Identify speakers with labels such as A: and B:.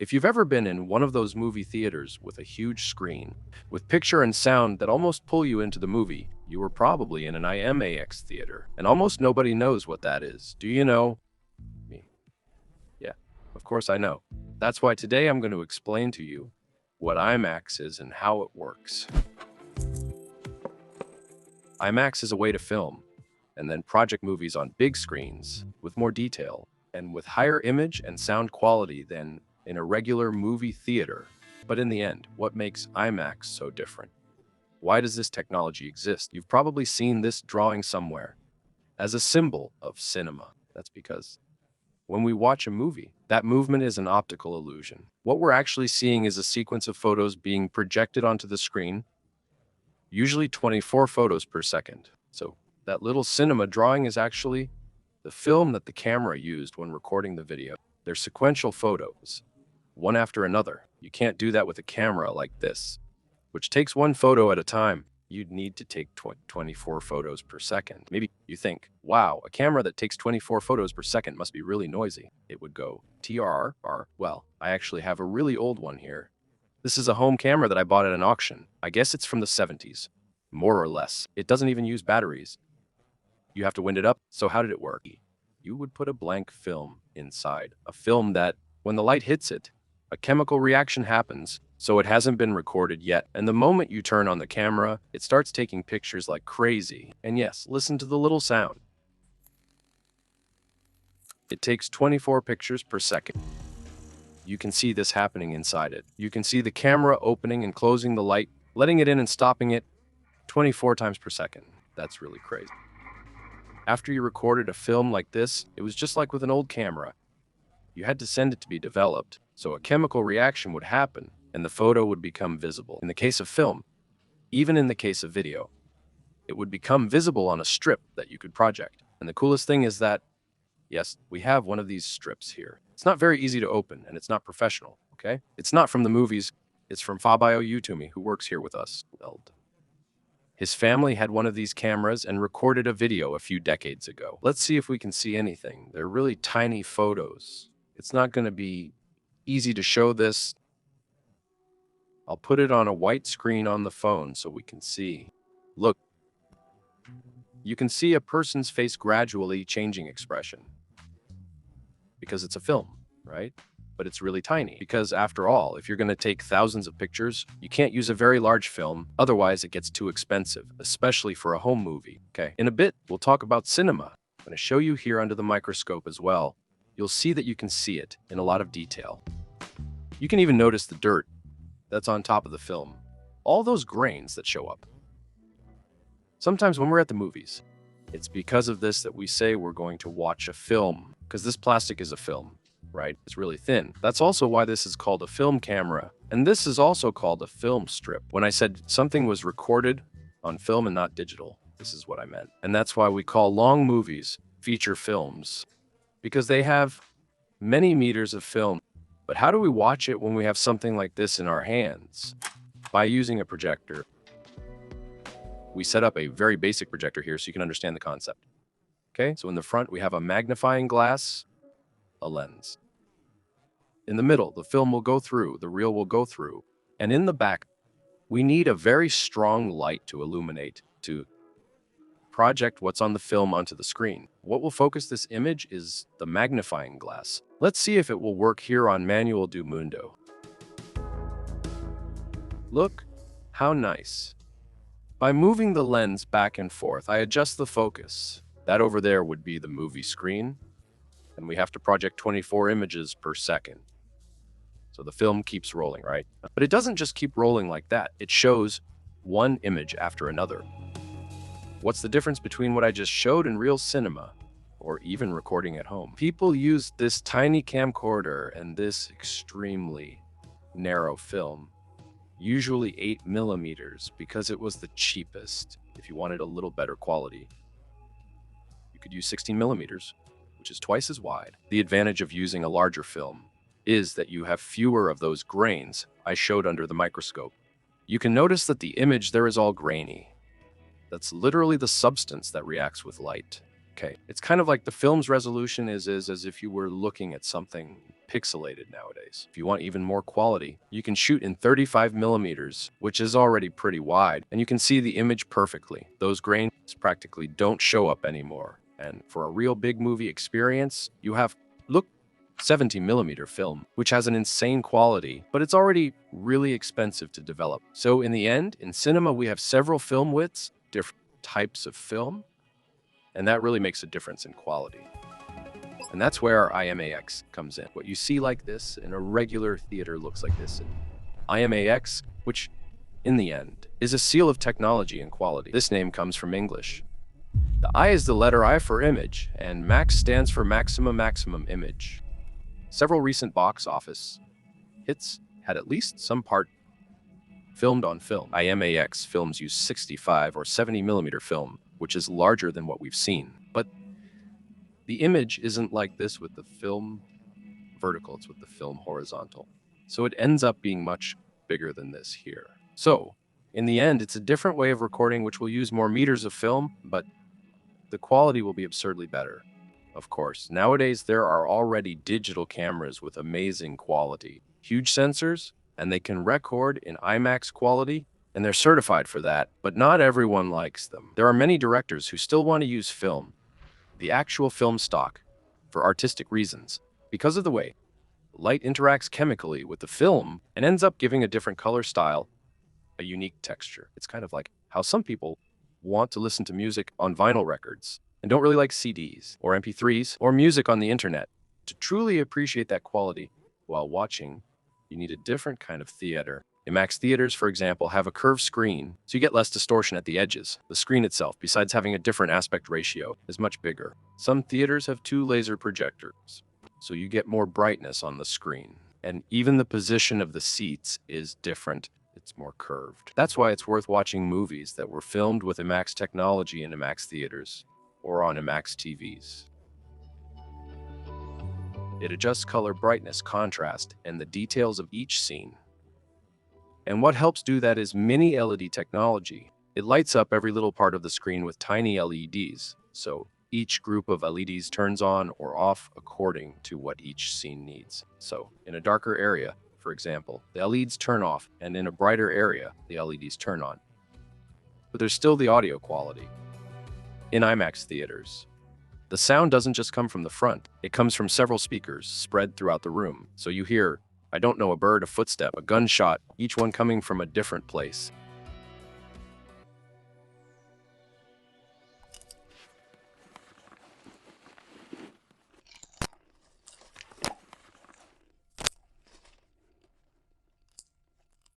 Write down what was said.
A: If you've ever been in one of those movie theaters with a huge screen, with picture and sound that almost pull you into the movie, you were probably in an IMAX theater, and almost nobody knows what that is. Do you know? Me. Yeah, of course I know. That's why today I'm going to explain to you what IMAX is and how it works. IMAX is a way to film and then project movies on big screens with more detail and with higher image and sound quality than in a regular movie theater. But in the end, what makes IMAX so different? Why does this technology exist? You've probably seen this drawing somewhere as a symbol of cinema. That's because when we watch a movie, that movement is an optical illusion. What we're actually seeing is a sequence of photos being projected onto the screen, usually 24 photos per second. So that little cinema drawing is actually the film that the camera used when recording the video. They're sequential photos, one after another. You can't do that with a camera like this, which takes one photo at a time. You'd need to take 24 photos per second. Maybe you think, wow, a camera that takes 24 photos per second must be really noisy. It would go TRR. Well, I actually have a really old one here. This is a home camera that I bought at an auction. I guess it's from the 70s, more or less. It doesn't even use batteries. You have to wind it up. So how did it work? You would put a blank film inside, a film that, when the light hits it, a chemical reaction happens, so it hasn't been recorded yet. And the moment you turn on the camera, it starts taking pictures like crazy. And yes, listen to the little sound. It takes 24 pictures per second. You can see this happening inside it. You can see the camera opening and closing the light, letting it in and stopping it 24 times per second. That's really crazy. After you recorded a film like this, it was just like with an old camera. You had to send it to be developed, so a chemical reaction would happen and the photo would become visible. In the case of film, even in the case of video, it would become visible on a strip that you could project. And the coolest thing is that, yes, we have one of these strips here. It's not very easy to open and it's not professional, okay? It's not from the movies, it's from Fabio Utumi, who works here with us. His family had one of these cameras and recorded a video a few decades ago. Let's see if we can see anything. They're really tiny photos. It's not going to be easy to show this. I'll put it on a white screen on the phone so we can see. Look, you can see a person's face gradually changing expression. Because it's a film, right? But it's really tiny. Because after all, if you're going to take thousands of pictures, you can't use a very large film, otherwise it gets too expensive, especially for a home movie. Okay, in a bit, we'll talk about cinema. I'm going to show you here under the microscope as well. You'll see that you can see it in a lot of detail. You can even notice the dirt that's on top of the film. All those grains that show up. Sometimes when we're at the movies, it's because of this that we say we're going to watch a film, because this plastic is a film. Right? It's really thin. That's also why this is called a film camera. And this is also called a film strip. When I said something was recorded on film and not digital, this is what I meant. And that's why we call long movies feature films, because they have many meters of film. But how do we watch it when we have something like this in our hands? By using a projector. We set up a very basic projector here so you can understand the concept. Okay, so in the front, we have a magnifying glass, a lens. In the middle, the film will go through, the reel will go through. And in the back, we need a very strong light to illuminate, to project what's on the film onto the screen. What will focus this image is the magnifying glass. Let's see if it will work here on Manual do Mundo. Look, how nice. By moving the lens back and forth, I adjust the focus. That over there would be the movie screen. And we have to project 24 images per second. So the film keeps rolling, right? But it doesn't just keep rolling like that. It shows one image after another. What's the difference between what I just showed in real cinema or even recording at home? People use this tiny camcorder and this extremely narrow film, usually 8 millimeters, because it was the cheapest. If you wanted a little better quality, you could use 16 millimeters. Which is twice as wide. The advantage of using a larger film is that you have fewer of those grains I showed under the microscope. You can notice that the image there is all grainy. That's literally the substance that reacts with light. Okay, it's kind of like the film's resolution is as if you were looking at something pixelated nowadays. If you want even more quality, you can shoot in 35 millimeters, which is already pretty wide, and you can see the image perfectly. Those grains practically don't show up anymore. And for a real big movie experience, you have, look, 70 millimeter film, which has an insane quality, but it's already really expensive to develop. So in the end, in cinema, we have several film widths, different types of film, and that really makes a difference in quality. And that's where our IMAX comes in. What you see like this in a regular theater looks like this in IMAX, which in the end is a seal of technology and quality. This name comes from English. The I is the letter I for image, and MAX stands for maximum image. Several recent box office hits had at least some part filmed on film. IMAX films use 65 or 70 millimeter film, which is larger than what we've seen. But the image isn't like this with the film vertical, it's with the film horizontal. So it ends up being much bigger than this here. So in the end, it's a different way of recording which will use more meters of film, but the quality will be absurdly better. Of course, nowadays there are already digital cameras with amazing quality, huge sensors, and they can record in IMAX quality, and they're certified for that, but not everyone likes them. There are many directors who still want to use film, the actual film stock, for artistic reasons, because of the way light interacts chemically with the film and ends up giving a different color style, a unique texture. It's kind of like how some people want to listen to music on vinyl records and don't really like CDs or MP3s or music on the internet. To truly appreciate that quality while watching, you need a different kind of theater. IMAX theaters, for example, have a curved screen, so you get less distortion at the edges. The screen itself, besides having a different aspect ratio, is much bigger. Some theaters have 2 laser projectors, so you get more brightness on the screen. And even the position of the seats is different. It's more curved. That's why it's worth watching movies that were filmed with IMAX technology in IMAX theaters or on IMAX TVs. It adjusts color, brightness, contrast, and the details of each scene. And what helps do that is mini LED technology. It lights up every little part of the screen with tiny LEDs, so each group of LEDs turns on or off according to what each scene needs. So in a darker area, for example, the LEDs turn off, and in a brighter area, the LEDs turn on. But there's still the audio quality. In IMAX theaters, the sound doesn't just come from the front, it comes from several speakers spread throughout the room. So you hear, I don't know, a bird, a footstep, a gunshot, each one coming from a different place.